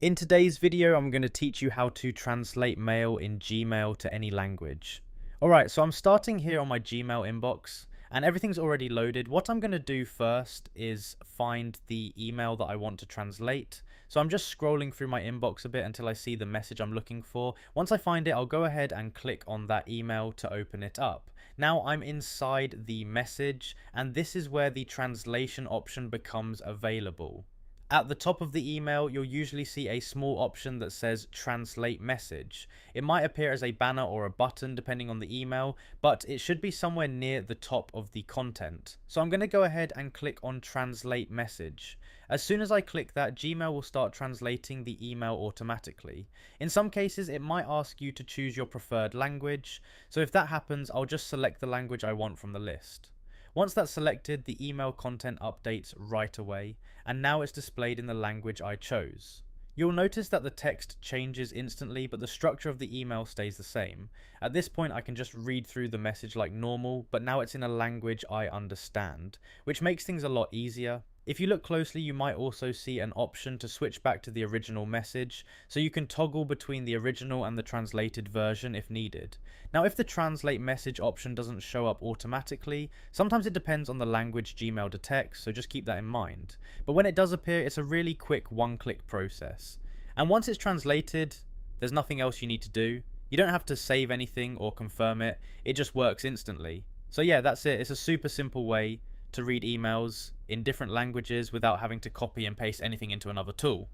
In today's video, I'm going to teach you how to translate mail in Gmail to any language. Alright, so I'm starting here on my Gmail inbox and everything's already loaded. What I'm going to do first is find the email that I want to translate. So I'm just scrolling through my inbox a bit until I see the message I'm looking for. Once I find it, I'll go ahead and click on that email to open it up. Now I'm inside the message and this is where the translation option becomes available. At the top of the email, you'll usually see a small option that says translate message. It might appear as a banner or a button depending on the email, but it should be somewhere near the top of the content. So I'm going to go ahead and click on translate message. As soon as I click that, Gmail will start translating the email automatically. In some cases, it might ask you to choose your preferred language. So if that happens, I'll just select the language I want from the list. Once that's selected, the email content updates right away, and now it's displayed in the language I chose. You'll notice that the text changes instantly, but the structure of the email stays the same. At this point, I can just read through the message like normal, but now it's in a language I understand, which makes things a lot easier. If you look closely, you might also see an option to switch back to the original message, so you can toggle between the original and the translated version if needed. Now, if the translate message option doesn't show up automatically, sometimes it depends on the language Gmail detects, so just keep that in mind. But when it does appear, it's a really quick one-click process. And once it's translated, there's nothing else you need to do. You don't have to save anything or confirm it, it just works instantly. So yeah, that's it. It's a super simple way to read emails in different languages without having to copy and paste anything into another tool.